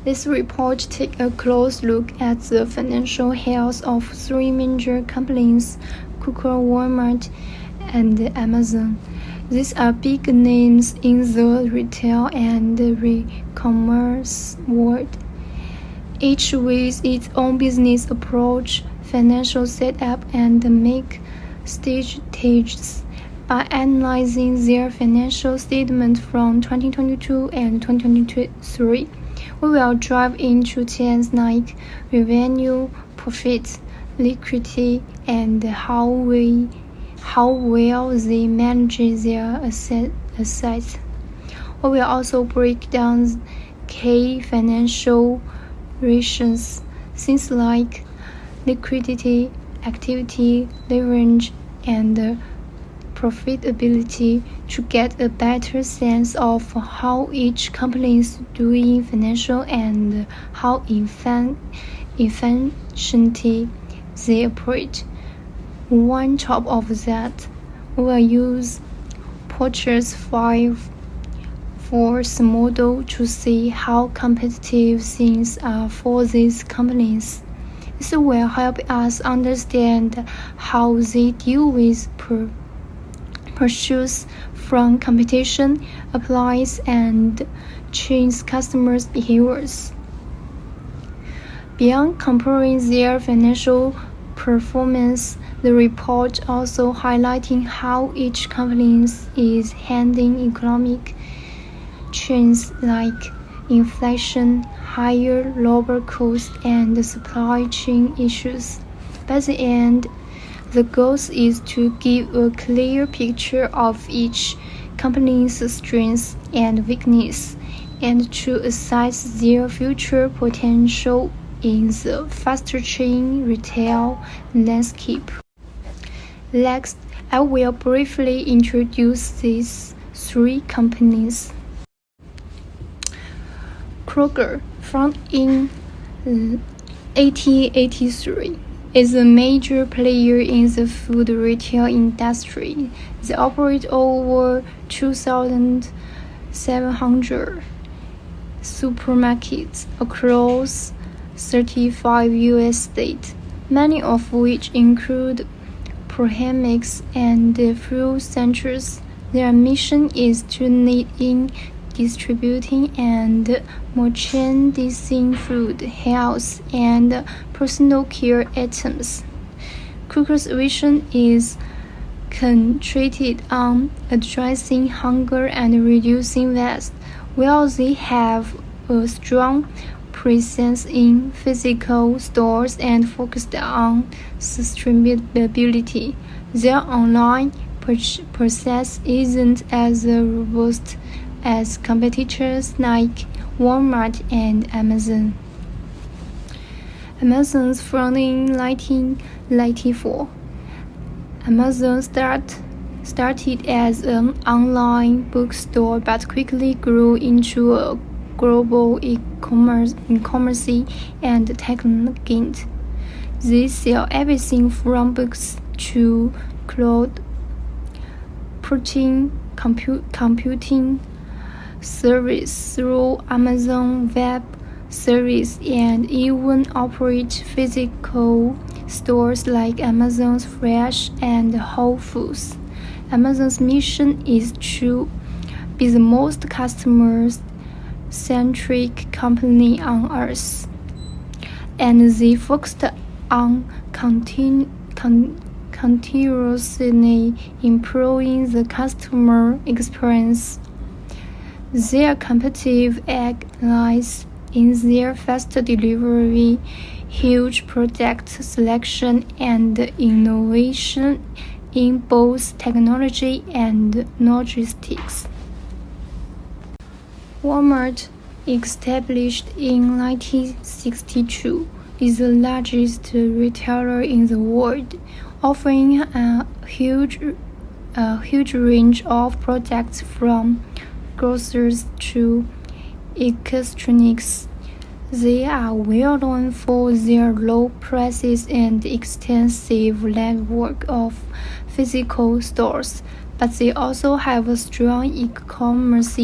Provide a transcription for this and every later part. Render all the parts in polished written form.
This report takes a close look at the financial health of three major companies, Google, Walmart, and Amazon. These are big names in the retail and e-commerce world, each with its own business approach, financial setup, and make stages. By analyzing their financial statement from 2022 and 2023, we will dive into themes like revenue, profit, liquidity, and how well they manage their assets. We will also break down key financial ratios, things like liquidity, activity, leverage, and profitability to get a better sense of how each company is doing financial and how efficiently they operate. On top of that, we will use Porter's 5-force model to see how competitive things are for these companies. This will help us understand how they deal with pressures from competition, applies, and change customers' behaviors. Beyond comparing their financial performance, the report also highlighting how each company is handling economic trends like inflation, higher labor costs, and supply chain issues. By the end, the goal is to give a clear picture of each company's strengths and weaknesses, and to assess their future potential in the fast-changing retail landscape. Next, I will briefly introduce these three companies. Kroger, founded in 1883, is a major player in the food retail industry. They operate over 2,700 supermarkets across 35 U.S. states, many of which include premix and food centers. Their mission is to lead in distributing and merchandising food, health, and personal care items. Kroger's vision is concentrated on addressing hunger and reducing waste, while they have a strong presence in physical stores and focused on sustainability. Their online process isn't as robust as competitors like Walmart and Amazon. Amazon's founded in 1994. Amazon started as an online bookstore but quickly grew into a global e-commerce and tech giant. They sell everything from books to cloud computing service through Amazon Web Service, and even operate physical stores like Amazon's Fresh and Whole Foods. Amazon's mission is to be the most customer-centric company on earth, and they focused on continuously improving the customer experience. Their competitive edge lies in their fast delivery, huge product selection, and innovation in both technology and logistics. Walmart, established in 1962, is the largest retailer in the world, offering a huge range of products from groceries to electronics. They are well known for their low prices and extensive network of physical stores, but they also have a strong e-commerce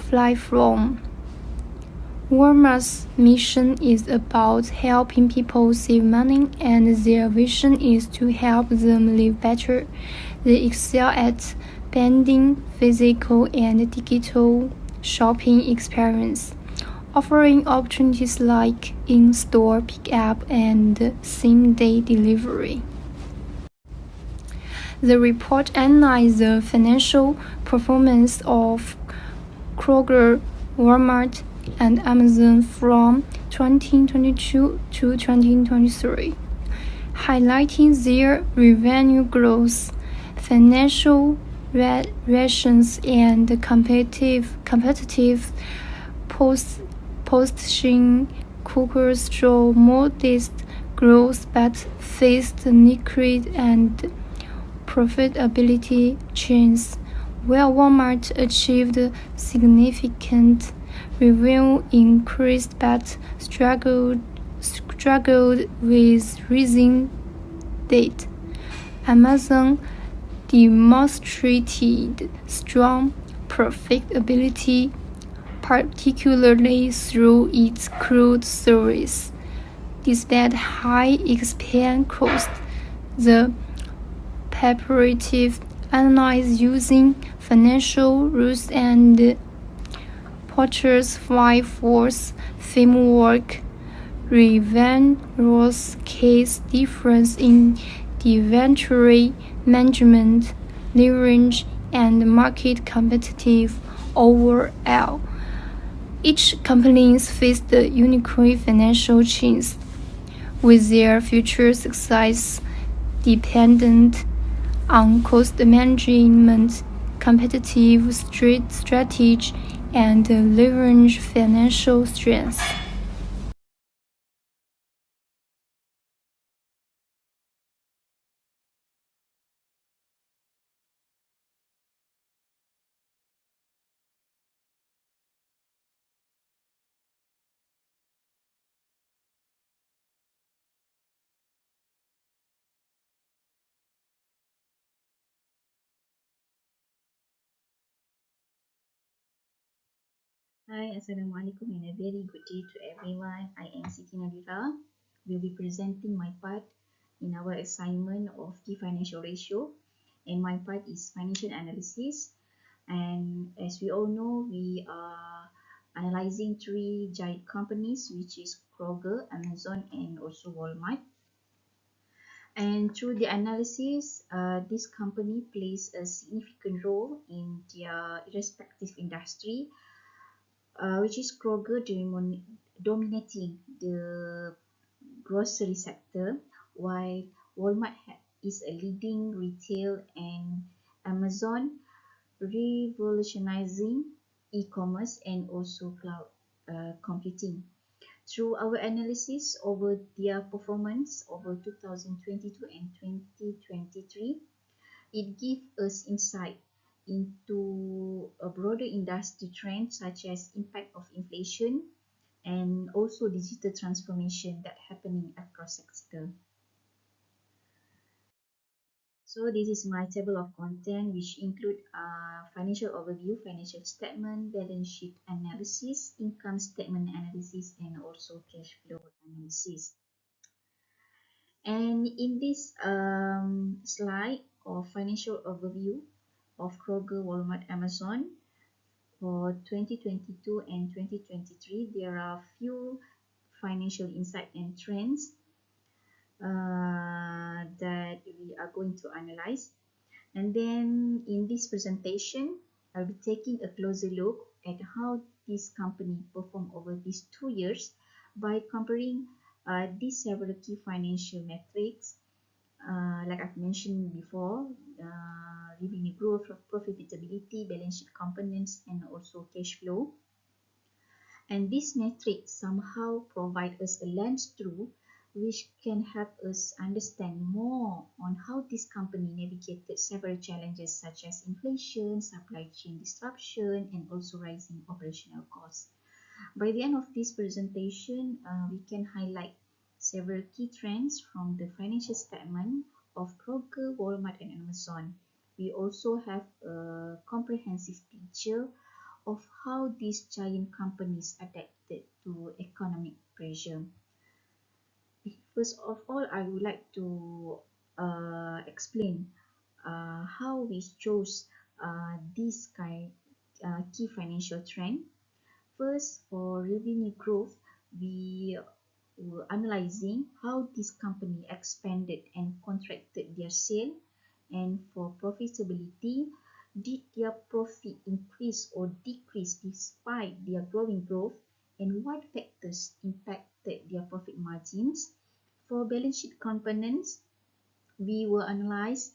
platform. Walmart's mission is about helping people save money, and their vision is to help them live better. They excel at blending physical and digital shopping experience, offering opportunities like in-store pickup and same-day delivery. The report analyzed the financial performance of Kroger, Walmart, and Amazon from 2022 to 2023, highlighting their revenue growth, financial rations, and competitive positioning. Kroger showed modest growth but faced liquid and profitability chains, while Walmart achieved significant revenue increase but struggled with rising debt. Amazon demonstrated strong profitability, particularly through its cloud service. Despite high expense costs, the preparative analyze using financial rules and Porter's 5-force framework reveals case difference in inventory management, leverage, and market competitive overall. Each company faced unique financial challenges, with their future success dependent on cost management, competitive strategy, and leverage financial strength. Hi, Assalamualaikum and a very good day to everyone. I am Siti Nadira. Will be presenting my part in our assignment of key financial ratio, and my part is financial analysis. And as we all know, we are analyzing three giant companies, which is Kroger, Amazon, and also Walmart. And through the analysis, this company plays a significant role in their respective industry, which is Kroger dominating the grocery sector, while Walmart is a leading retail, and Amazon revolutionizing e-commerce and also cloud computing. Through our analysis over their performance over 2022 and 2023, it gives us insight into a broader industry trend such as impact of inflation and also digital transformation that happening across sector. So this is my table of content, which include financial overview, financial statement, balance sheet analysis, income statement analysis, and also cash flow analysis. And in this slide of financial overview of Kroger, Walmart, Amazon for 2022 and 2023, there are few financial insight and trends that we are going to analyze. And then in this presentation, I'll be taking a closer look at how this company performed over these 2 years by comparing these several key financial metrics, like I've mentioned before, revenue growth, profitability, balance sheet components, and also cash flow. And these metrics somehow provide us a lens through which can help us understand more on how this company navigated several challenges such as inflation, supply chain disruption, and also rising operational costs. By the end of this presentation, we can highlight several key trends from the financial statement of Kroger, Walmart, and Amazon. We also have a comprehensive picture of how these giant companies adapted to economic pressure. First of all, I would like to explain how we chose this key financial trend. First, for revenue growth, we were analyzing how this company expanded and contracted their sale, and for profitability, did their profit increase or decrease despite their growing growth, and what factors impacted their profit margins. For balance sheet components, we will analyze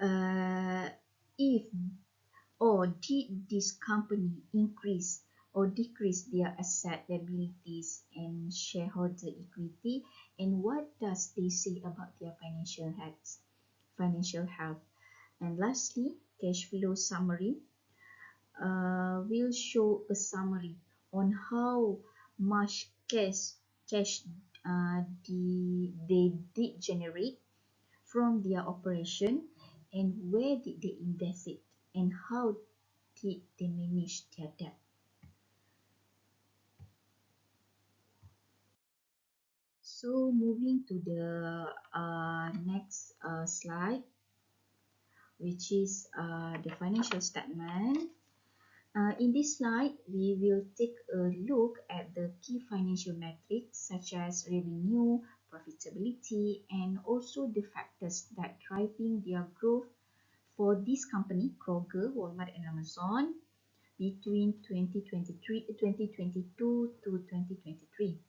uh, if or did this company increase or decrease their asset liabilities and shareholder equity, and what does they say about their financial health. And lastly, cash flow summary will show a summary on how much cash they did generate from their operation, and where did they invest it, and how did they manage their debt. So moving to the next slide, which is the financial statement. In this slide, we will take a look at the key financial metrics such as revenue, profitability, and also the factors that driving their growth for this company, Kroger, Walmart, and Amazon, between 2022 to 2023.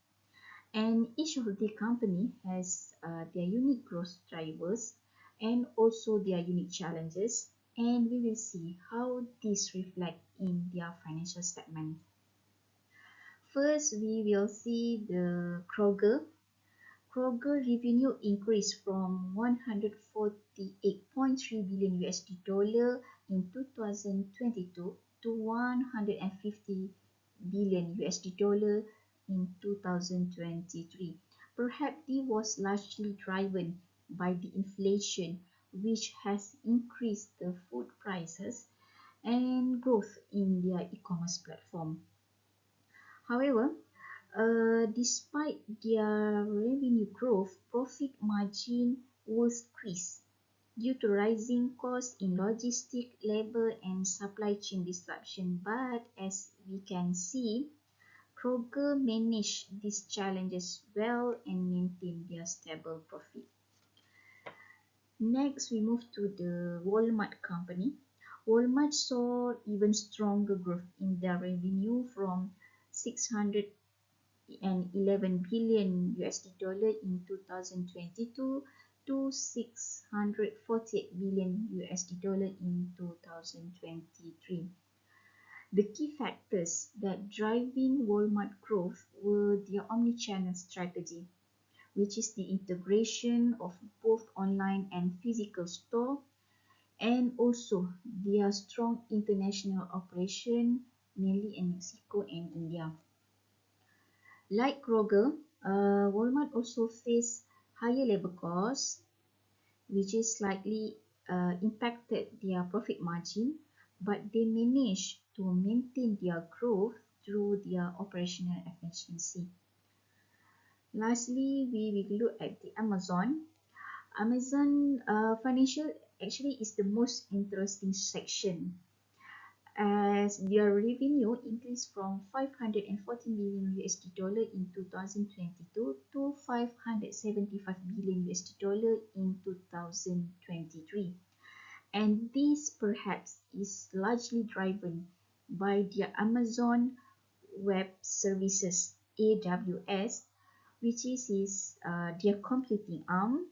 And each of the company has their unique growth drivers and also their unique challenges, and we will see how these reflect in their financial statement. First, we will see the Kroger. Kroger revenue increased from 148.3 billion USD dollar in 2022 to 150 billion USD dollar in 2023. Perhaps it was largely driven by the inflation, which has increased the food prices and growth in their e-commerce platform. However, despite their revenue growth, profit margin was squeezed due to rising costs in logistics, labor, and supply chain disruption. But as we can see, Kroger managed these challenges well and maintained their stable profit. Next, we move to the Walmart company. Walmart saw even stronger growth in their revenue from 611 billion USD dollar in 2022 to 648 billion USD dollar in 2023. The key factors that driving Walmart growth were their omnichannel strategy, which is the integration of both online and physical store, and also their strong international operation, mainly in Mexico and India. Like Kroger, Walmart also faced higher labor costs, which is slightly impacted their profit margin, but they managed to maintain their growth through their operational efficiency. Lastly, we will look at the Amazon. Amazon financial actually is the most interesting section, as their revenue increased from 540 million USD dollar in 2022 to 575 billion USD dollar in 2023. And this perhaps is largely driven by their Amazon Web Services (AWS), which is their computing arm.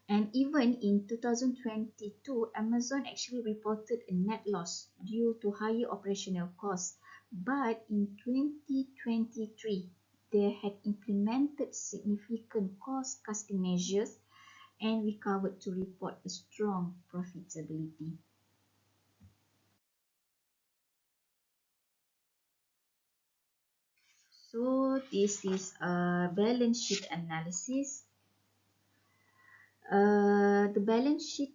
And even in 2022, Amazon actually reported a net loss due to higher operational costs. But in 2023, they had implemented significant cost-cutting measures and recovered to report a strong profitability. So this is a balance sheet analysis. The balance sheet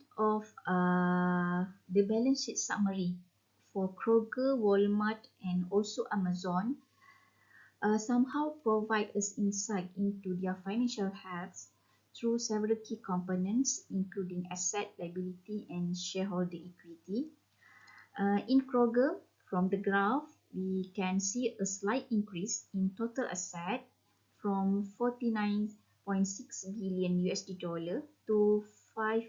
summary for Kroger, Walmart, and also Amazon somehow provide us insight into their financial health through several key components, including asset, liability, and shareholder equity. In Kroger, from the graph, we can see a slight increase in total asset from 49.6 billion USD dollar to 50.5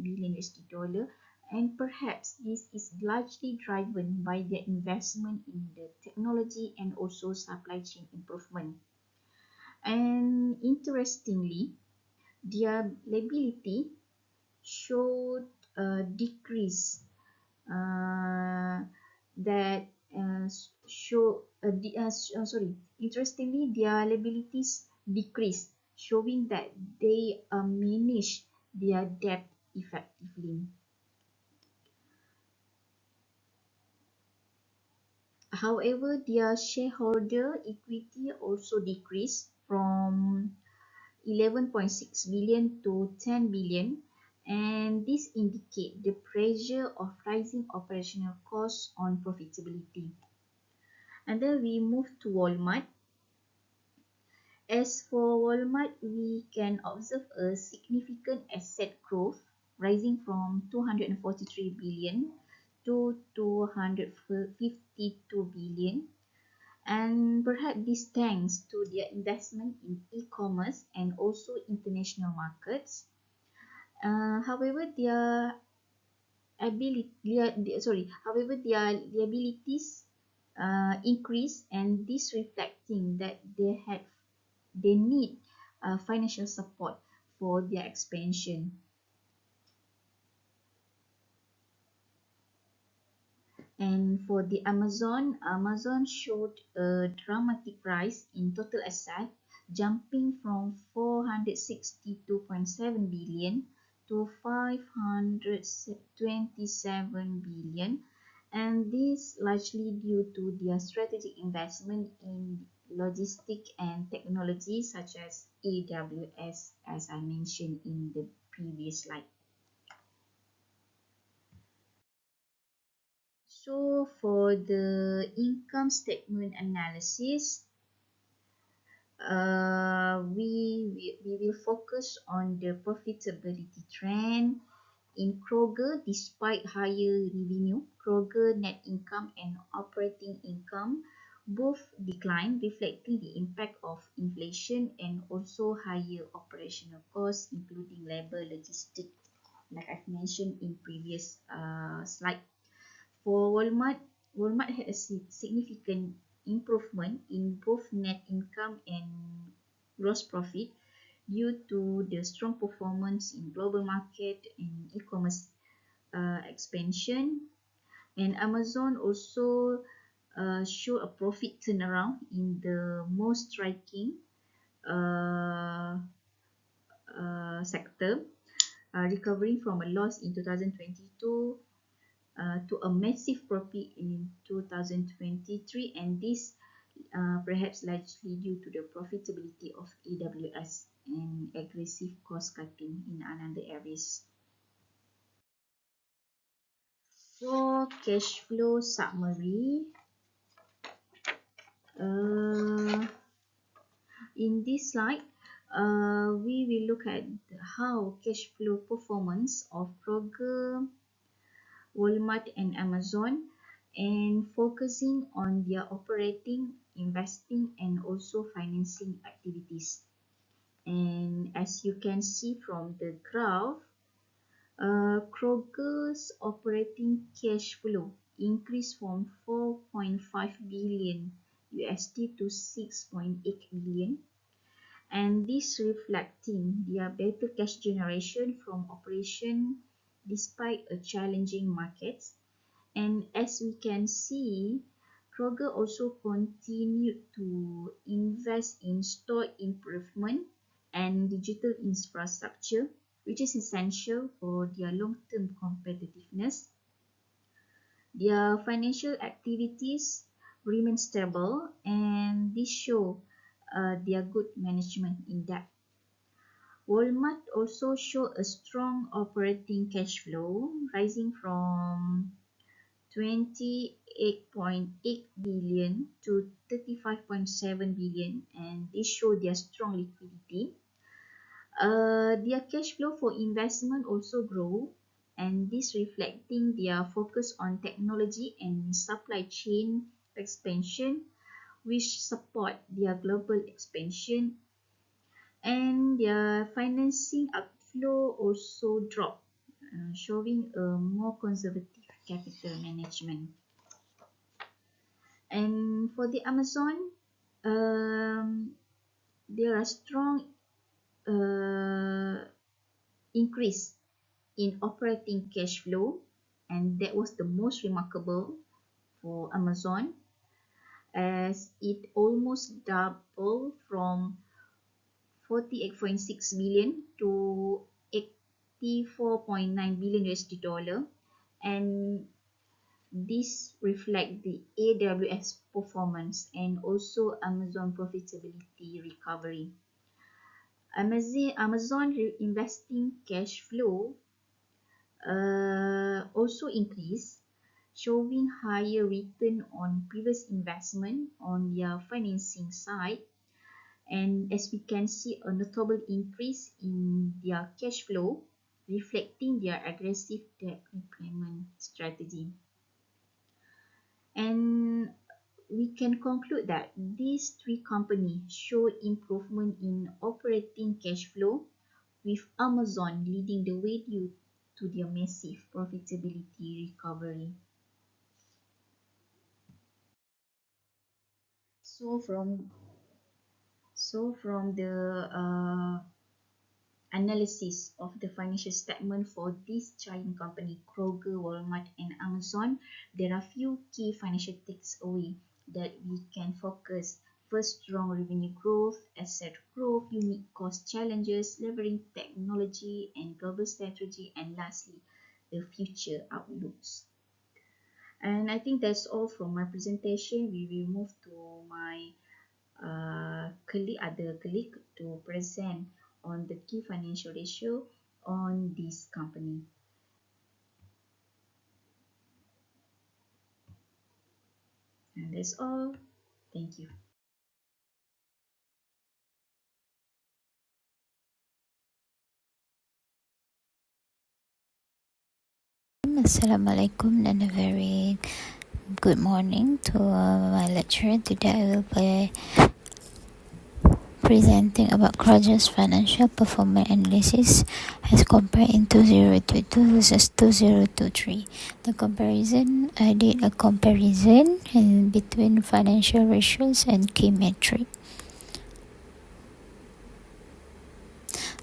billion USD dollar, and perhaps this is largely driven by their investment in the technology and also supply chain improvement. And interestingly, their liability showed a decrease uh, that show interestingly their liabilities decrease, showing that they manage their debt effectively. However, their shareholder equity also decreased from 11.6 billion to 10 billion, and this indicates the pressure of rising operational costs on profitability. And then we move to Walmart. As for Walmart, we can observe a significant asset growth rising from 243 billion to 252 billion, and perhaps this thanks to their investment in e-commerce and also international markets. However, their abilities increase, and this reflecting that they need financial support for their expansion. And for the Amazon showed a dramatic rise in total asset, jumping from 462.7 billion to 527 billion, and this largely due to their strategic investment in logistics and technology such as AWS, as I mentioned in the previous slide. So for the income statement analysis, we will focus on the profitability trend. In Kroger, despite higher revenue, Kroger net income and operating income both declined, reflecting the impact of inflation and also higher operational costs, including labor, logistics, like I've mentioned in previous slide. For Walmart, Walmart had a significant improvement in both net income and gross profit due to the strong performance in global market and e-commerce expansion. And Amazon also show a profit turnaround in the most striking uh, sector, recovering from a loss in 2022 to a massive profit in 2023, and this perhaps largely due to the profitability of AWS and aggressive cost cutting in another areas. For cash flow summary, in this slide, we will look at how cash flow performance of Kroger, Walmart, and Amazon, and focusing on their operating, investing, and also financing activities. And as you can see from the graph, Kroger's operating cash flow increased from 4.5 billion USD to 6.8 billion, and this reflecting their better cash generation from operation despite a challenging market. And as we can see, Kroger also continued to invest in store improvement and digital infrastructure, which is essential for their long-term competitiveness. Their financial activities remain stable, and this show their good management in debt. Walmart also showed a strong operating cash flow, rising from 28.8 billion to 35.7 billion, and this show their strong liquidity. Their cash flow for investment also grow, and this reflecting their focus on technology and supply chain expansion, which support their global expansion. And their financing outflow also dropped, showing a more conservative capital management. And for the Amazon, there are strong increase in operating cash flow, and that was the most remarkable for Amazon, as it almost doubled from 48.6 billion to 84.9 billion USD dollar, and this reflect the AWS performance and also Amazon profitability recovery. Amazon investing cash flow also increased, showing higher return on previous investment on their financing side. And as we can see, a notable increase in their cash flow, reflecting their aggressive debt repayment strategy. And we can conclude that these three companies show improvement in operating cash flow, with Amazon leading the way due to their massive profitability recovery. So from the analysis of the financial statement for this giant company, Kroger, Walmart, and Amazon, there are few key financial takeaways that we can focus. First, strong revenue growth, asset growth, unique cost challenges, leveraging technology and global strategy, and lastly, the future outlooks. And I think that's all from my presentation. We will move to my other colleague to present on the key financial ratio on this company. And that's all. Thank you. Assalamualaikum and a very good morning to my lecturer. Today I will be presenting about Kroger's financial performance analysis as compared in 2022 versus 2023. The comparison, I did a comparison in between financial ratios and key metrics.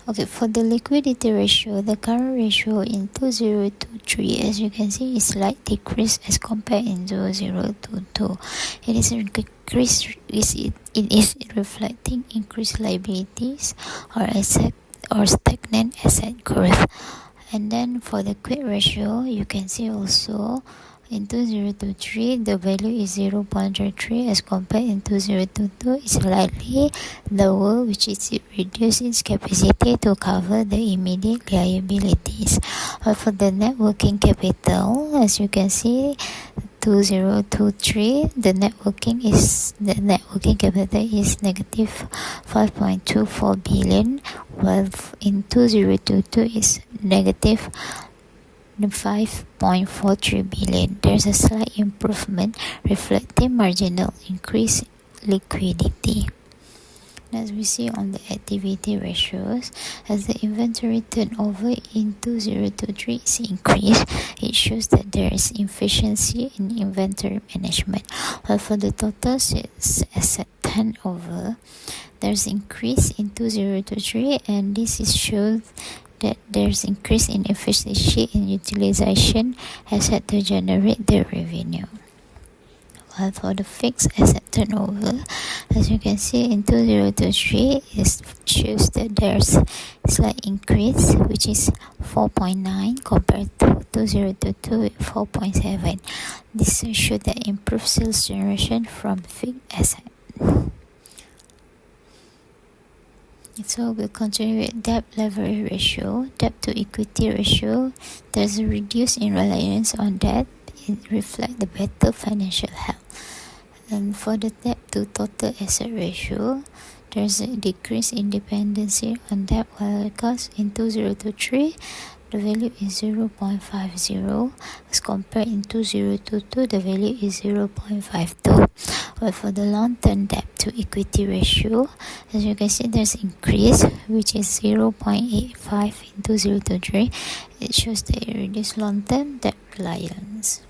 Okay, for the liquidity ratio, the current ratio in 2023, as you can see, is slight decrease as compared in 2022. It is increase. It is reflecting increased liabilities or stagnant asset growth. And then for the quick ratio, you can see also in 2023 the value is 0.33 as compared in 2022 is slightly lower, which is it reduces its capacity to cover the immediate liabilities. But for the net working capital, as you can see, 2023 the net working capital is negative 5.24 billion, while in 2022 is negative 5.43 billion. There's a slight improvement reflecting marginal increase liquidity. As we see on the activity ratios, as the inventory turnover in 2023 is increased, it shows that there is efficiency in inventory management. While for the total sales asset turnover, there's increase in 2023, and this is shows that there's increase in efficiency in utilization asset to generate the revenue. While for the fixed asset turnover, as you can see in 2023, it shows that there's slight increase, which is 4.9 compared to 2022 with 4.7. This shows that improved sales generation from fixed asset. So we'll continue with debt leverage ratio. Debt to equity ratio, there's a reduce in reliance on debt it reflects the better financial health. And for the debt to total asset ratio, there's a decrease in dependency on debt, while because in 2023 the value is 0.50 as compared in 2022 the value is 0.52. But for the long-term debt to equity ratio, as you can see, there's increase, which is 0.85 in 2023. It shows that it reduced long-term debt reliance.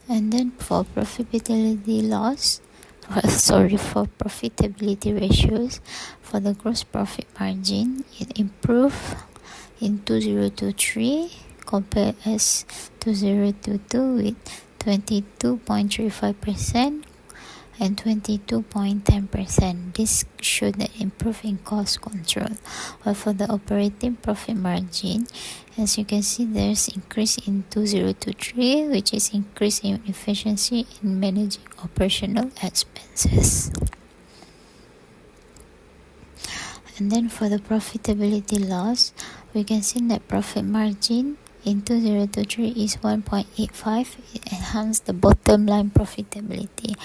And then for profitability loss, for profitability ratios, for the gross profit margin, it improved in 2023 compared as 2022 with 22.35% and 22.10%. This showed an improving cost control. While for the operating profit margin, as you can see, there's increase in 2023, which is increase in efficiency in managing operational expenses. And then for the profitability loss, we can see net profit margin in 2023 is 1.85. It enhanced the bottom line profitability.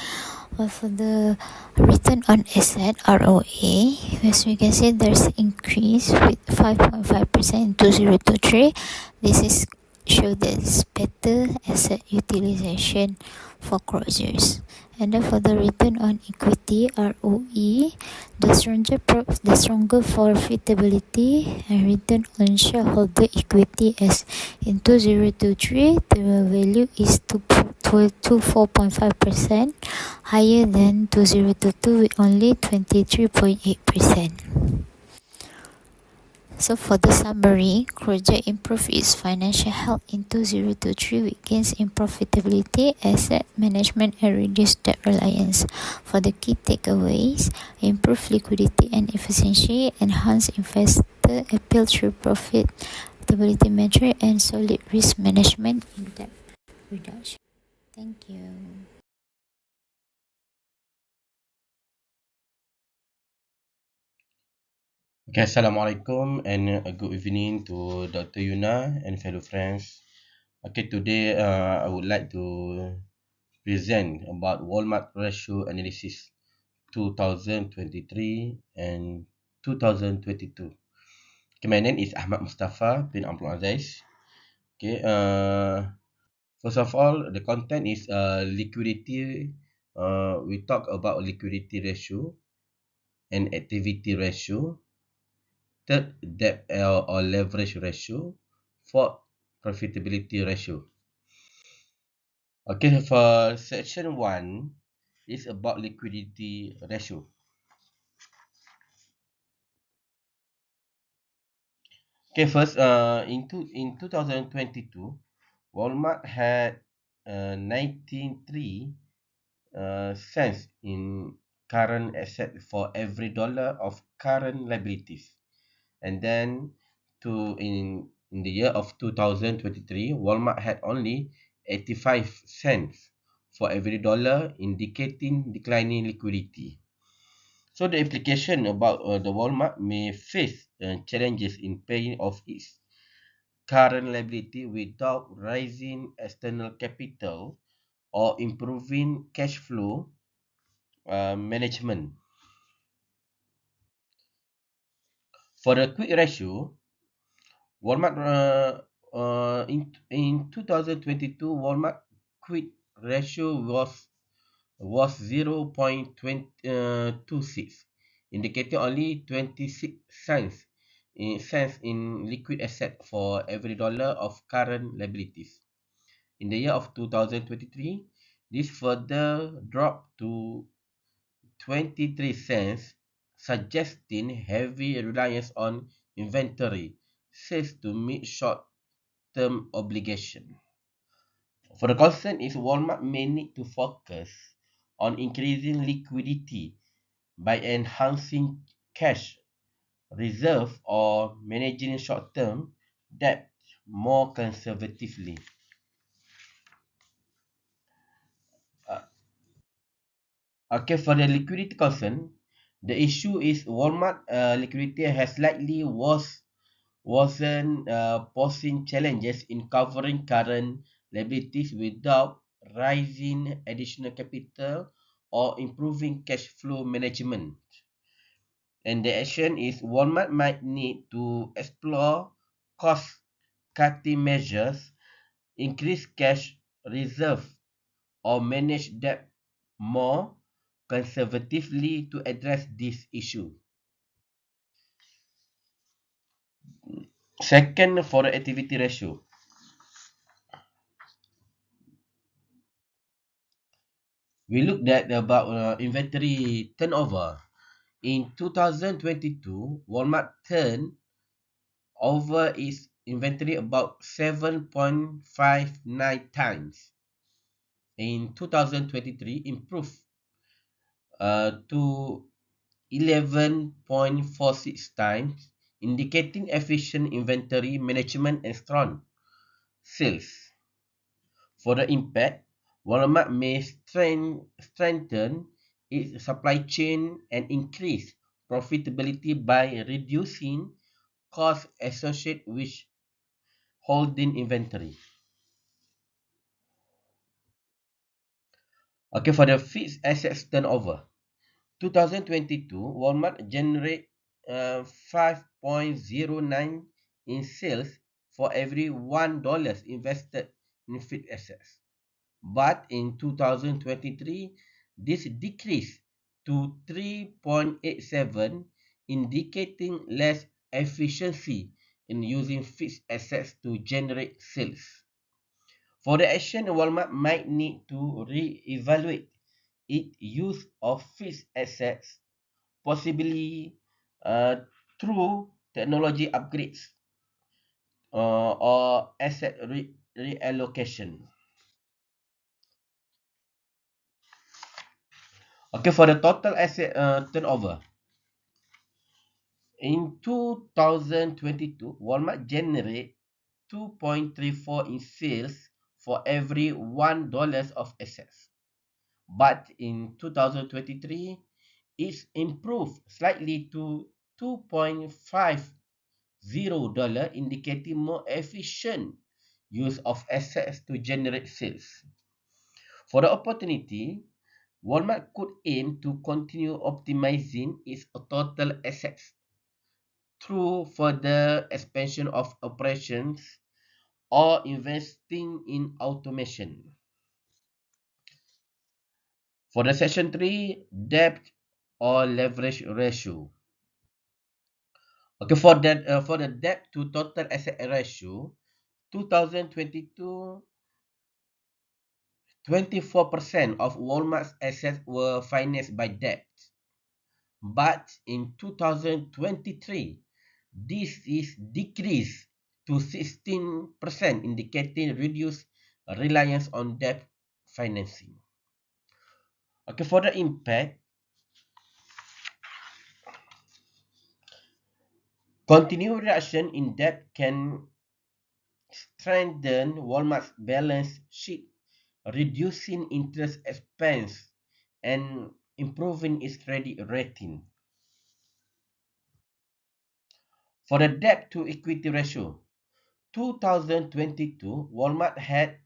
Well, for the return on asset ROA, as we can see, there's increase with 5.5% in 2023. This is show that it's better asset utilization for closures. And then for the return on equity ROE, the stronger profitability and return on shareholder equity as in 2023 the value is 4.5% higher than 2022 with only 23.8%. So for the summary, Project improved its financial health in 2023 with gains in profitability, asset management and reduced debt reliance. For the key takeaways, improved liquidity and efficiency, enhanced investor appeal through profitability measure and solid risk management in debt reduction. Thank you. Okay, Assalamualaikum and a good evening to Dr. Yuna and fellow friends. Okay, today I would like to present about Walmart ratio analysis 2023 and 2022. Okay, my name is Ahmad Mustafa bin Abdul Aziz. Okay, first of all, the content is liquidity. We talk about liquidity ratio and activity ratio. Third, debt or leverage ratio. Fourth, profitability ratio. Okay, for section 1 is about liquidity ratio. Okay, first, in 2022, Walmart had 19.3 cents in current asset for every dollar of current liabilities. And then in the year of 2023, Walmart had only 85 cents for every dollar, indicating declining liquidity. So the implication about the Walmart may face challenges in paying off its current liability without raising external capital or improving cash flow management. For the quick ratio, Walmart in 2022, Walmart quick ratio was 0.26, indicating only 26 cents in liquid asset for every dollar of current liabilities. In the year of 2023, this further dropped to 23 cents, suggesting heavy reliance on inventory sales to meet short-term obligation. For the concern is Walmart may need to focus on increasing liquidity by enhancing cash reserve or managing short-term debt more conservatively. Uh, okay, for the liquidity concern, the issue is Walmart liquidity has slightly worse wasn't posing challenges in covering current liabilities without raising additional capital or improving cash flow management. And the action is Walmart might need to explore cost cutting measures, increase cash reserve, or manage debt more conservatively to address this issue. Second, for the activity ratio, we looked at about inventory turnover. In 2022, Walmart turned over its inventory about 7.59 times. In 2023, improved to 11.46 times, indicating efficient inventory management and strong sales. For the impact, Walmart may strengthen its supply chain and increase profitability by reducing costs associated with holding inventory. Okay, for the fixed assets turnover, 2022, Walmart generate 5.09 in sales for every $1 invested in fixed assets. But in 2023, this decreased to 3.87, indicating less efficiency in using fixed assets to generate sales. For the action, Walmart might need to re-evaluate its use of fixed assets, possibly uh, through technology upgrades or asset reallocation. Okay, for the total asset turnover, in 2022, Walmart generate 2.34 in sales for every $1 of assets. But in 2023, it's improved slightly to $2.50, indicating more efficient use of assets to generate sales. For the opportunity, Walmart could aim to continue optimizing its total assets through further expansion of operations or investing in automation. For the section 3, debt or leverage ratio. Okay, for the debt to total asset ratio, 2022, 24% of Walmart's assets were financed by debt. But in 2023, this is decreased to 16%, indicating reduced reliance on debt financing. Okay, for the impact, continued reduction in debt can strengthen Walmart's balance sheet, reducing interest expense and improving its credit rating. For the debt to equity ratio, 2022, Walmart had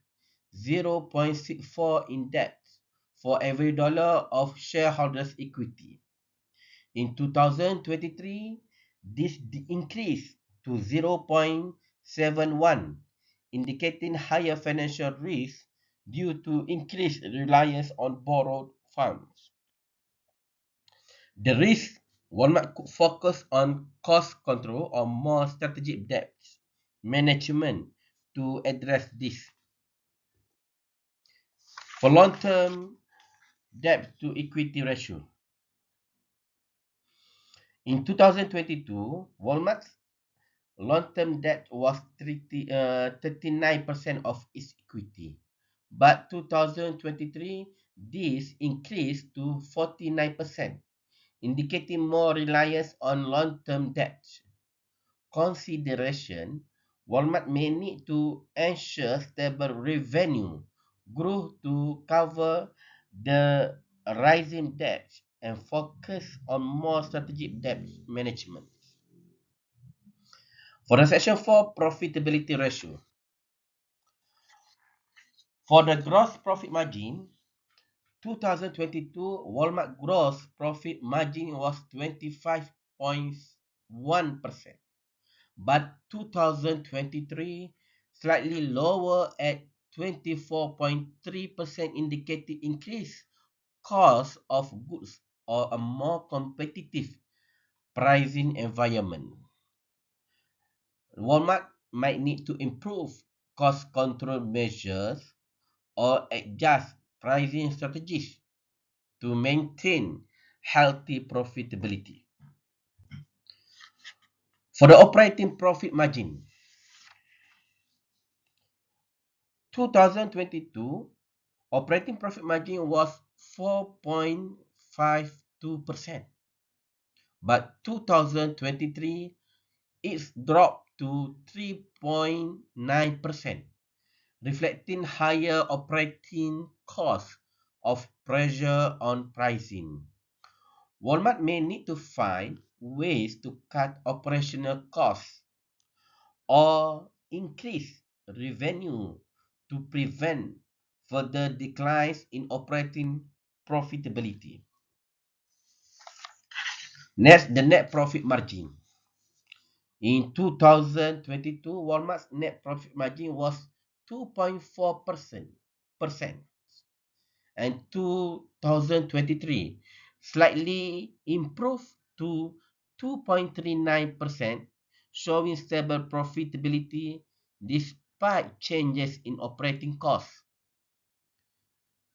0.64 in debt for every dollar of shareholders' equity. In 2023, this increased to 0.71, indicating higher financial risk due to increased reliance on borrowed funds. The risk Walmart could focus on cost control or more strategic debt management to address this. For long-term debt to equity ratio, in 2022, Walmart's long-term debt was 39% of its equity. But 2023, this increased to 49%, indicating more reliance on long-term debt. Consideration, Walmart may need to ensure stable revenue growth to cover the rising debt and focus on more strategic debt management. For the section 4 profitability ratio, for the gross profit margin, 2022 Walmart gross profit margin was 25.1%, but 2023 slightly lower at 24.3%, indicating increased cost of goods or a more competitive pricing environment. Walmart might need to improve cost control measures or adjust pricing strategies to maintain healthy profitability. For the operating profit margin, 2022 operating profit margin was 4.52%, but 2023 it's dropped to 3.9%, reflecting higher operating costs of pressure on pricing. Walmart may need to find ways to cut operational costs or increase revenue to prevent further declines in operating profitability. Next, the net profit margin. In 2022, Walmart's net profit margin was 2.4%, and 2023 slightly improved to 2.39%, showing stable profitability despite changes in operating costs.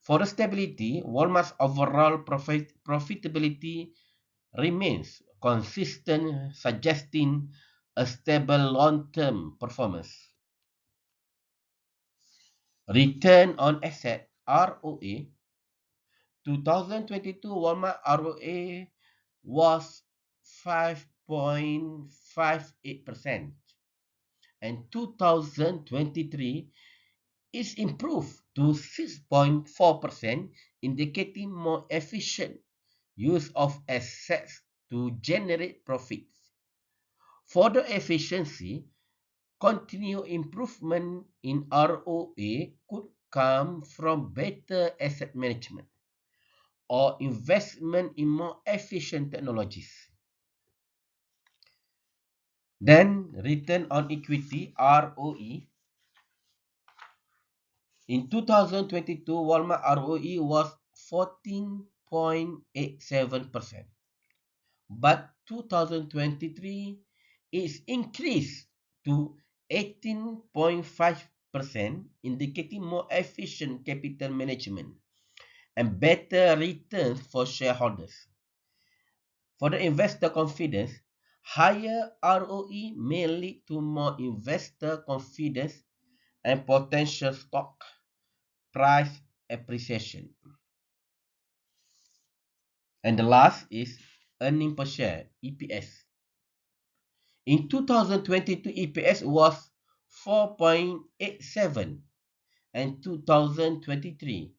For the stability, Walmart's overall profitability remains consistent, suggesting a stable long-term performance. Return on asset (ROA). 2022 Walmart ROA was 5.58%, and 2023 is improved to 6.4%, indicating more efficient use of assets to generate profits. Further efficiency, continued improvement in ROA could come from better asset management or investment in more efficient technologies. Then return on equity (ROE). In 2022, Walmart ROE was 14.87%, but 2023 is increased to 18.5%, indicating more efficient capital management and better returns for shareholders. For the investor confidence, higher ROE may lead to more investor confidence and potential stock price appreciation. And the last is earning per share (EPS). In 2022, EPS was 4.87, and 2023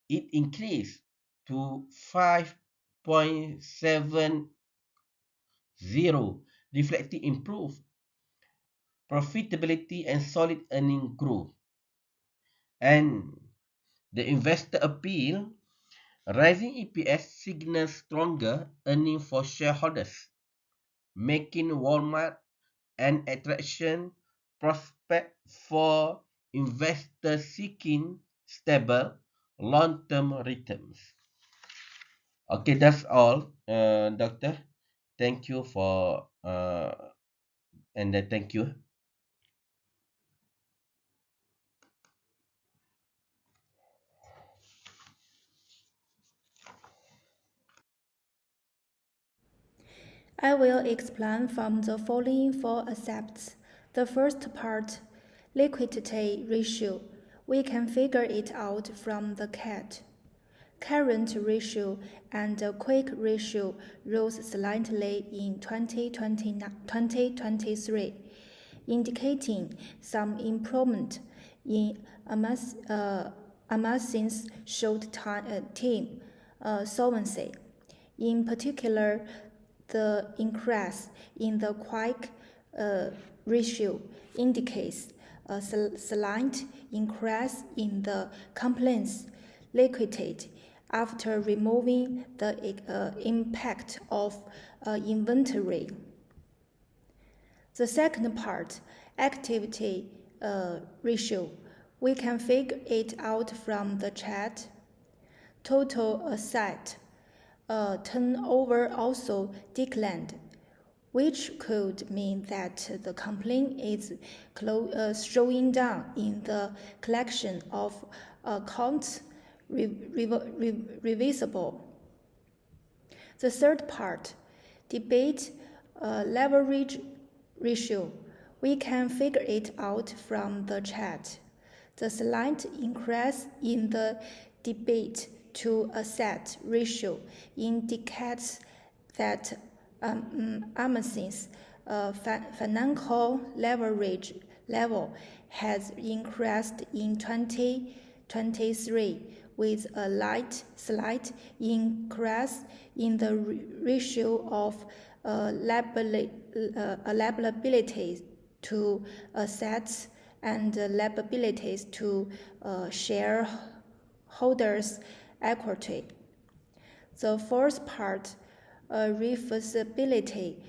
it increased to 5.70, reflecting improved profitability and solid earning growth. And the investor appeal, rising EPS signals stronger earning for shareholders, making Walmart an attraction prospect for investors seeking stable long-term returns. Okay, that's all, Doctor. Thank you for thank you. I will explain from the following four aspects. The first part, liquidity ratio. We can figure it out from the CAT. Current ratio and quick ratio rose slightly in 2023, indicating some improvement in Amazon's short-term solvency. In particular, the increase in the quick ratio indicates a slight increase in the company's liquidity after removing the impact of inventory. The second part, activity ratio, we can figure it out from the chart. Total asset turnover also declined, which could mean that the company is slowing down in the collection of accounts receivable. The third part, debit leverage ratio, we can figure it out from the chart. The slight increase in the debit to asset ratio indicates that Amazon's financial leverage level has increased in 2023 with a slight increase in the ratio of liabilities to assets and liabilities to shareholders' equity. The fourth part, reversibility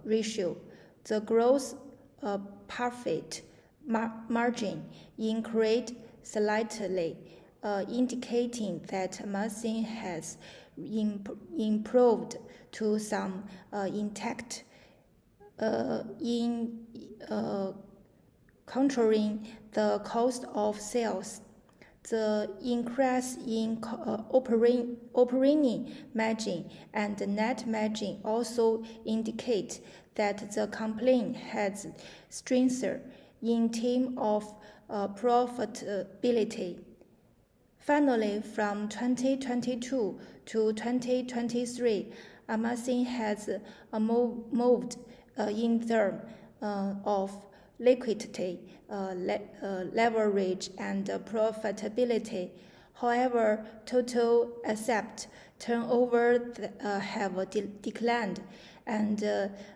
ratio, the gross profit margin increased slightly, indicating that Amazon has improved to some intact in controlling the cost of sales. The increase in operating margin and net margin also indicate that the company has strengthened in terms of profitability. Finally, from 2022 to 2023, Amazon has moved in terms of liquidity, leverage, and profitability. However, total asset turnover have declined, and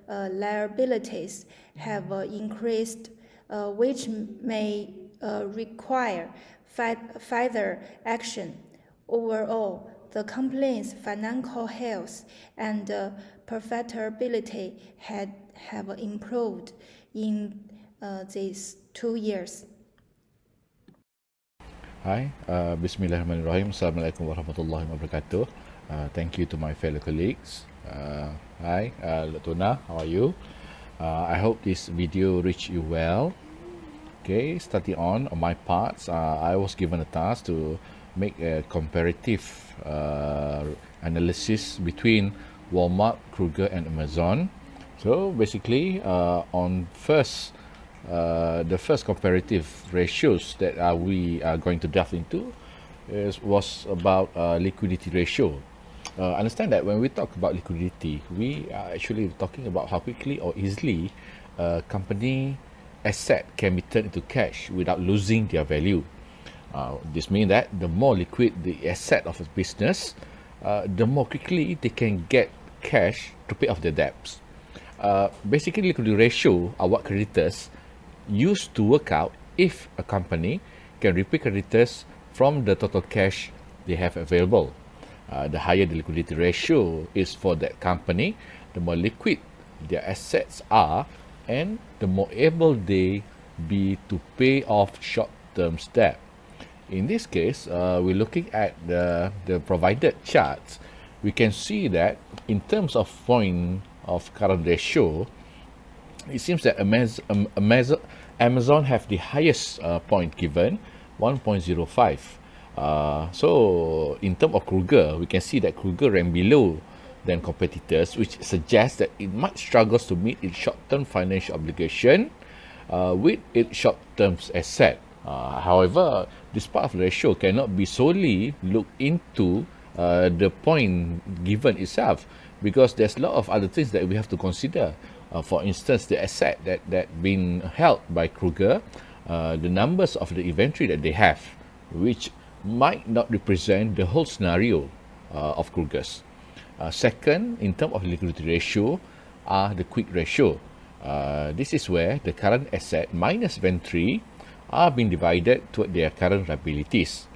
liabilities have increased, which may require further action. Overall, the company's financial health and profitability have improved in these 2 years. Hi, Bismillahirrahmanirrahim. Assalamualaikum warahmatullahi wabarakatuh. Thank you to my fellow colleagues. Hi, Tuna, how are you? I hope this video reached you well. Okay, starting on my parts, I was given a task to make a comparative analysis between Walmart, Kroger, and Amazon. So basically, on the first comparative ratios that we are going to delve into was about liquidity ratio. Understand that when we talk about liquidity, we are actually talking about how quickly or easily a company asset can be turned into cash without losing their value. This means that the more liquid the asset of a business, the more quickly they can get cash to pay off their debts. Basically, liquidity ratio are what creditors use to work out if a company can repay creditors from the total cash they have available. The higher the liquidity ratio is for that company, the more liquid their assets are, and the more able they be to pay off short-term debt. In this case, we're looking at the provided charts. We can see that in terms of point of current ratio, it seems that Amazon have the highest point given, 1.05. So in terms of Kroger, we can see that Kroger ran below than competitors, which suggests that it might struggles to meet its short-term financial obligation with its short-term asset. However, this part of the ratio cannot be solely looked into the point given itself, because there's a lot of other things that we have to consider. For instance, the asset that been held by Kroger, the numbers of the inventory that they have, which might not represent the whole scenario of Kroger's. Second, in terms of liquidity ratio, are the quick ratio. This is where the current asset minus inventory are being divided toward their current liabilities.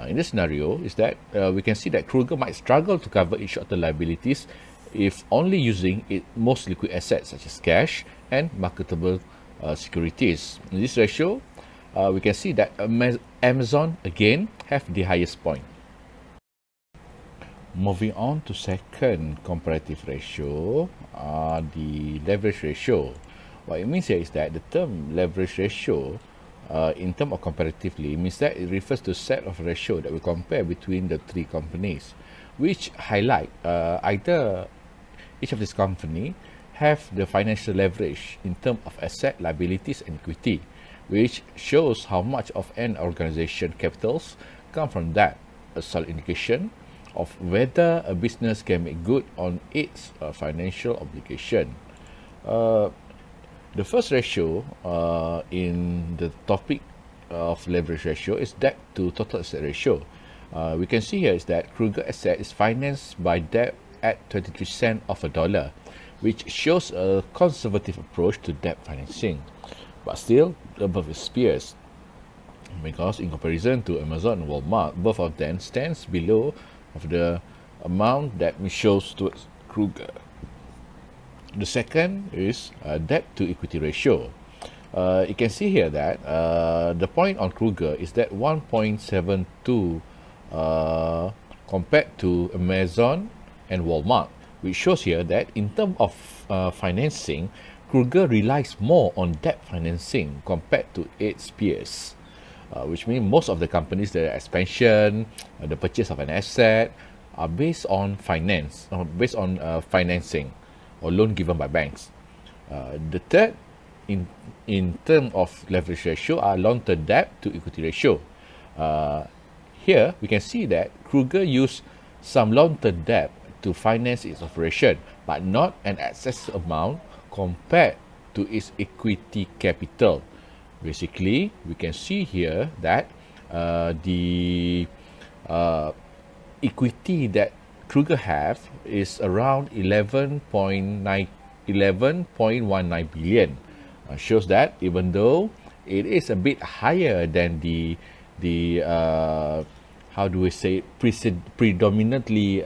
In this scenario, is that we can see that Kruger might struggle to cover its short-term liabilities if only using its most liquid assets such as cash and marketable securities. In this ratio, we can see that Amazon again have the highest point. Moving on to second comparative ratio, the leverage ratio. What it means here is that the term leverage ratio, in terms of comparatively, means that it refers to a set of ratio that we compare between the three companies, which highlight either each of these company have the financial leverage in terms of asset, liabilities, and equity, which shows how much of an organization capitals come from that, a solid indication of whether a business can make good on its financial obligation. The first ratio in the topic of leverage ratio is debt to total asset ratio. We can see here is that Kruger asset is financed by debt at 23 cents of a dollar, which shows a conservative approach to debt financing, but still above its peers, because in comparison to Amazon and Walmart, both of them stands below of the amount that we shows towards Kruger. The second is debt to equity ratio. You can see here that the point on Kruger is that 1.72 compared to Amazon and Walmart, which shows here that in terms of financing, Kruger relies more on debt financing compared to its peers. Which means most of the companies, the expansion, the purchase of an asset are based on finance, based on financing or loan given by banks. The third, in terms of leverage ratio, are long-term debt to equity ratio. Here we can see that Kruger used some long-term debt to finance its operation, but not an excessive amount compared to its equity capital. Basically, we can see here that the equity that Kruger have is around 11.19 billion. Shows that even though it is a bit higher than the how do we say predominantly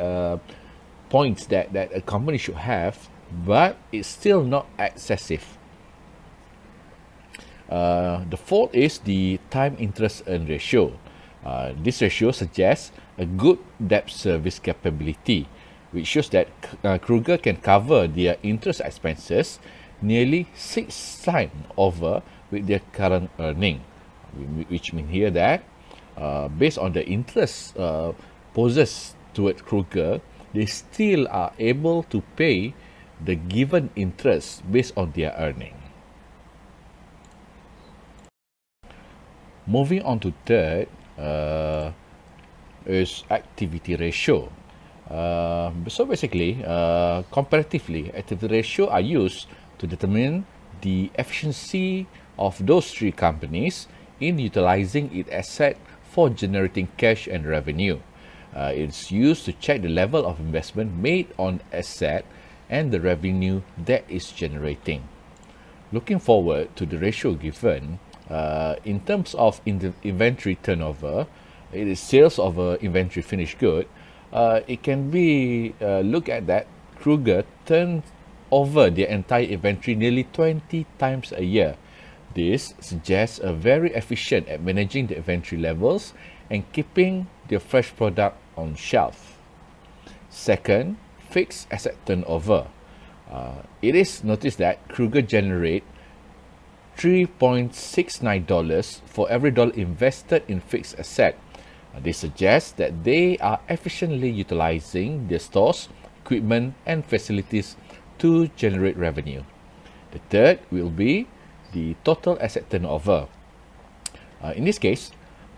points that a company should have, but it's still not excessive. The fourth is the time interest earn ratio. This ratio suggests a good debt service capability, which shows that Kruger can cover their interest expenses nearly 6 times over with their current earning, which means here that based on the interest possessed toward Kruger, they still are able to pay the given interest based on their earning. Moving on to third is activity ratio. So basically, comparatively, activity ratio are used to determine the efficiency of those three companies in utilizing its asset for generating cash and revenue. It's used to check the level of investment made on asset and the revenue that is generating. Looking forward to the ratio given, in terms of inventory turnover, it is sales of inventory finished good. It can be look at that Kruger turns over their entire inventory nearly 20 times a year. This suggests a very efficient at managing the inventory levels and keeping their fresh product on shelf. Second, fixed asset turnover. It is noticed that Kruger generate $3.69 for every dollar invested in fixed asset. This suggests that they are efficiently utilizing their stores, equipment, and facilities to generate revenue. The third will be the total asset turnover. In this case,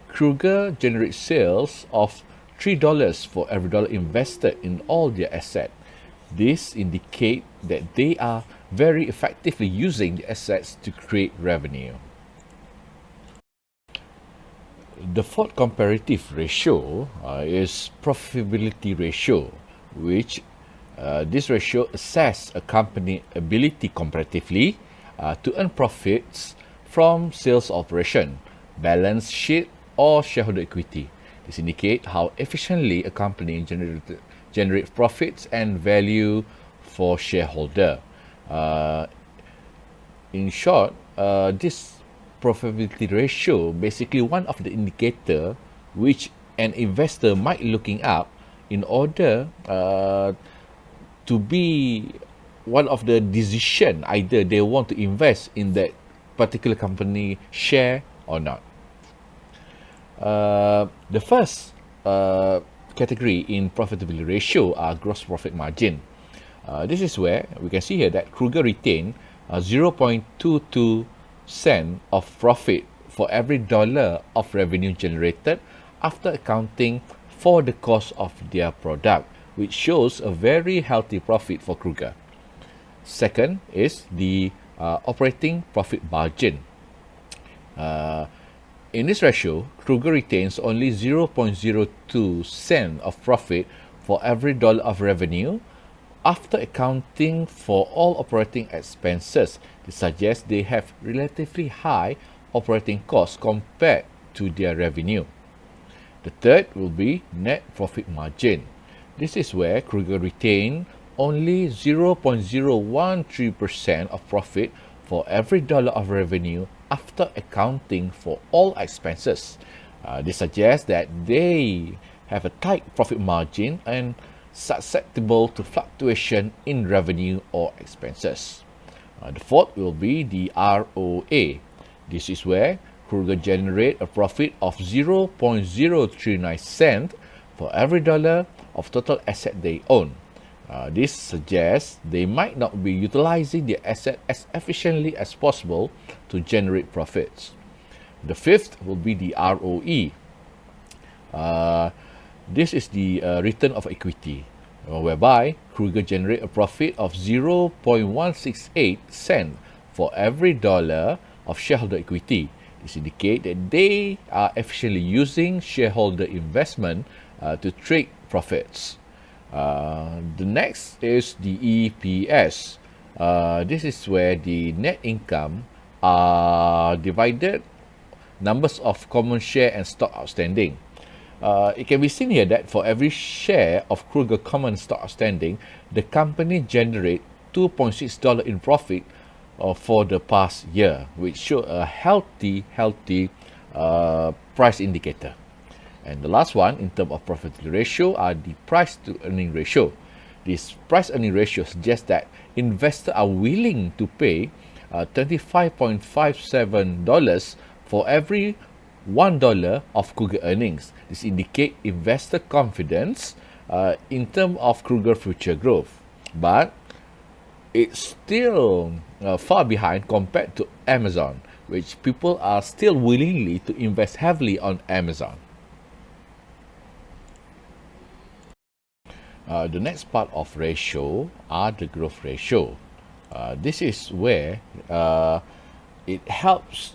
Kruger generates sales of $3 for every dollar invested in all their assets. This indicates that they are very effectively using the assets to create revenue. The fourth comparative ratio is profitability ratio, which This ratio assesses a company's ability comparatively to earn profits from sales operation, balance sheet, or shareholder equity. This indicates how efficiently a company generates profits and value for shareholder. In short, this profitability ratio basically one of the indicator which an investor might looking up in order to be one of the decision either they want to invest in that particular company share or not. The first category in profitability ratio are gross profit margin. This is where we can see here that Kruger retained 0.22 cent of profit for every dollar of revenue generated after accounting for the cost of their product, which shows a very healthy profit for Kruger. Second is the operating profit margin. In this ratio, Kruger retains only 0.02 cent of profit for every dollar of revenue after accounting for all operating expenses. This suggests they have relatively high operating costs compared to their revenue. The third will be net profit margin. This is where Kruger retained only 0.013% of profit for every dollar of revenue after accounting for all expenses. This suggests that they have a tight profit margin and susceptible to fluctuation in revenue or expenses. The fourth will be the ROA. This is where Kruger generate a profit of 0.039 cent for every dollar of total asset they own. This suggests they might not be utilizing their asset as efficiently as possible to generate profits. The fifth will be the ROE. This is the return of equity, whereby Kruger generate a profit of 0.168 cent for every dollar of shareholder equity. This indicates that they are efficiently using shareholder investment to trade profits. The next is the EPS. This is where the net income are divided numbers of common share and stock outstanding. It can be seen here that for every share of Kruger common stock outstanding, the company generate $2.6 in profit for the past year, which show a healthy price indicator. And the last one in terms of profitability ratio are the price to earning ratio. This price earning ratio suggests that investors are willing to pay $25.57 for every $1 of Kruger earnings. This indicates investor confidence in terms of Kruger future growth. But it's still far behind compared to Amazon, which people are still willingly to invest heavily on Amazon. The next part of ratio are the growth ratio. This is where it helps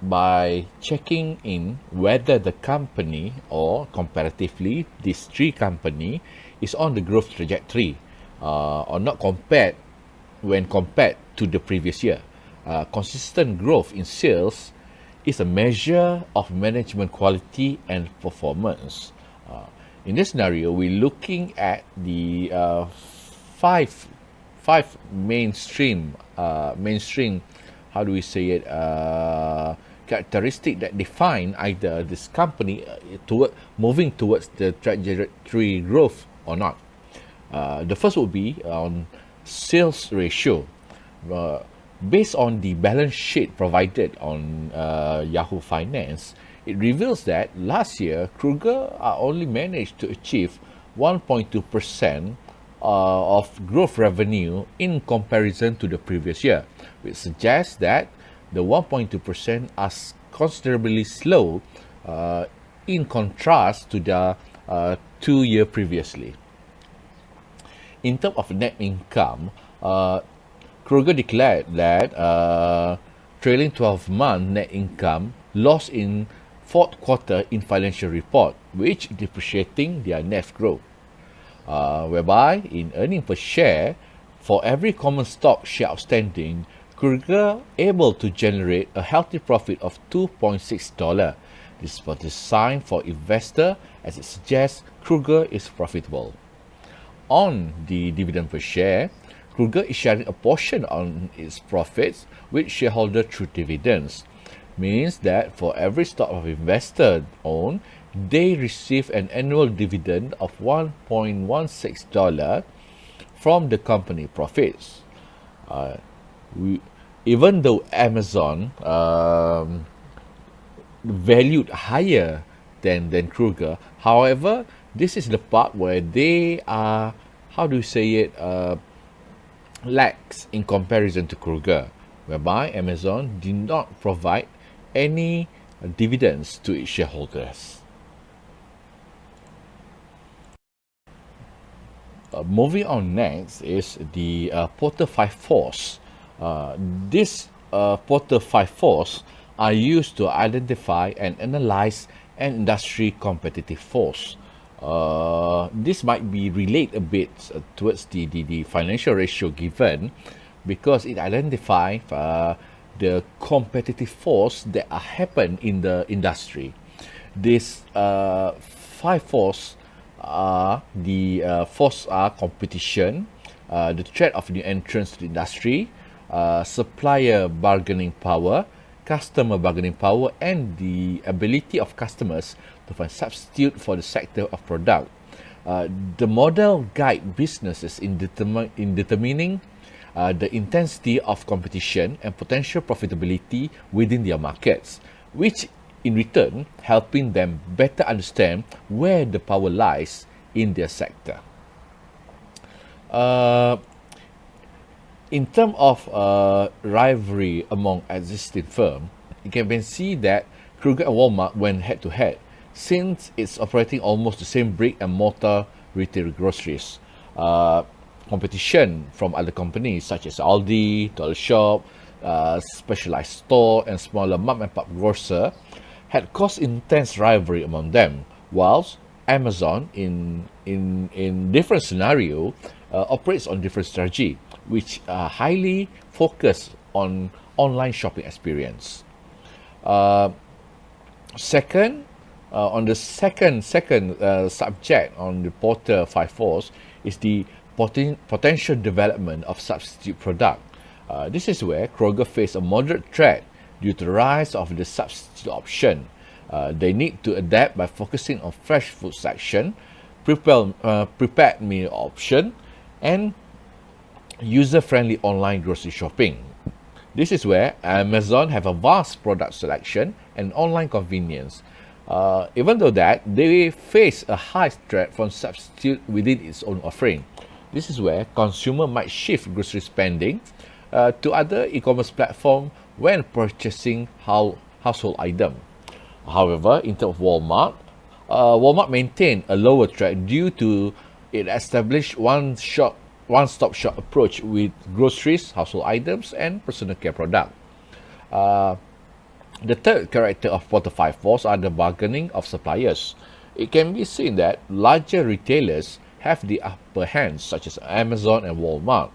by checking in whether the company or comparatively these three company is on the growth trajectory or not when compared to the previous year. Consistent growth in sales is a measure of management quality and performance. In this scenario, we're looking at the five mainstream, how do we say it, characteristic that define either this company moving towards the trajectory growth or not. The first would be on sales ratio. Based on the balance sheet provided on Yahoo Finance, it reveals that last year Kruger only managed to achieve 1.2% of growth revenue in comparison to the previous year, which suggests that the 1.2% are considerably slow in contrast to the 2 years previously. In terms of net income, Kruger declared that trailing 12-month net income lost in fourth quarter in financial report, which depreciating their net growth. whereby in earning per share, for every common stock share outstanding, Kruger able to generate a healthy profit of $2.6. This was designed for investor as it suggests Kruger is profitable. On the dividend per share, Kruger is sharing a portion on its profits with shareholder through dividends. Means that for every stock of investor own, they receive an annual dividend of $1.16 from the company profits. Even though Amazon valued higher than Kruger, however, this is the part where they are, how do you say it, lax in comparison to Kruger, whereby Amazon did not provide any dividends to its shareholders. Moving on next is the Porter 5 Force. This Porter 5 Force are used to identify and analyze an industry competitive force. This might be relate a bit towards the financial ratio given, because it identifies the competitive force that happen in the industry. This 5 force are the force are competition, the threat of new entrants to the industry, supplier bargaining power, customer bargaining power, and the ability of customers to find substitute for the sector of product. The model guide businesses in determining the intensity of competition and potential profitability within their markets, which in return helping them better understand where the power lies in their sector. In terms of rivalry among existing firms, you can see that Kruger and Walmart went head to head, since it's operating almost the same brick and mortar retail groceries. Competition from other companies such as Aldi, Dollar Shop, specialized store, and smaller mom and pop grocer had caused intense rivalry among them, whilst Amazon in different scenario operates on different strategy, which are highly focused on online shopping experience. Second, on the second subject on the Porter 5 Force is the potential development of substitute product. This is where Kroger face a moderate threat due to the rise of the substitute option. They need to adapt by focusing on fresh food section, prepared meal option, and user-friendly online grocery shopping. This is where Amazon have a vast product selection and online convenience. Even though that, they face a high threat from substitute within its own offering. This is where consumer might shift grocery spending to other e-commerce platform when purchasing household item. However, in terms of Walmart, Walmart maintained a lower threat due to it established one-stop shop approach with groceries, household items, and personal care product. The third character of Porter 5 Force are the bargaining of suppliers. It can be seen that larger retailers have the upper hand, such as Amazon and Walmart,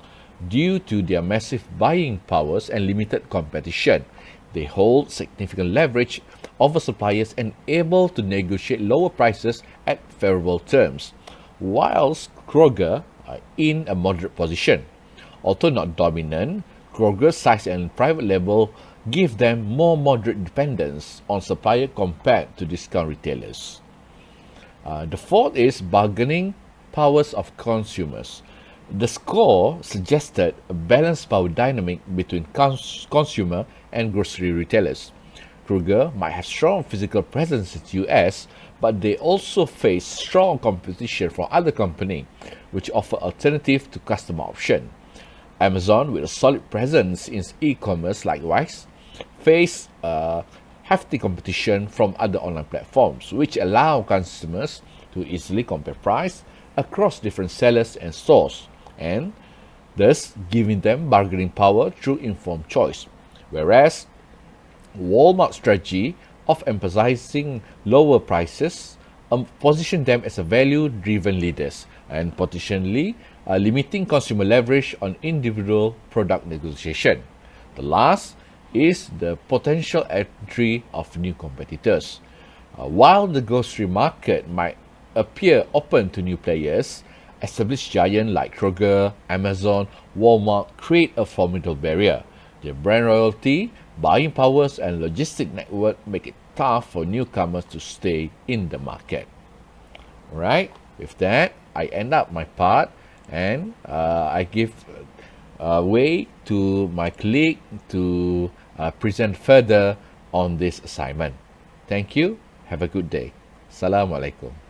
due to their massive buying powers and limited competition. They hold significant leverage over suppliers and able to negotiate lower prices at favorable terms, whilst Kroger are in a moderate position. Although not dominant, Kroger's size and private label give them more moderate dependence on supplier compared to discount retailers. The fourth is bargaining powers of consumers. The score suggested a balanced power dynamic between consumer and grocery retailers. Kroger might have strong physical presence in the US, but they also face strong competition from other companies, which offer alternative to customer option. Amazon, with a solid presence in e-commerce likewise, face hefty competition from other online platforms, which allow customers to easily compare price across different sellers and stores, and thus giving them bargaining power through informed choice. Whereas Walmart's strategy of emphasizing lower prices position them as a value-driven leaders and potentially limiting consumer leverage on individual product negotiation. The last is the potential entry of new competitors. While the grocery market might appear open to new players, established giants like Kroger, Amazon, Walmart create a formidable barrier. Their brand loyalty, buying powers, and logistic network make it tough for newcomers to stay in the market. Alright, with that, I end up my part and I give way to my colleague to present further on this assignment. Thank you. Have a good day. Assalamualaikum.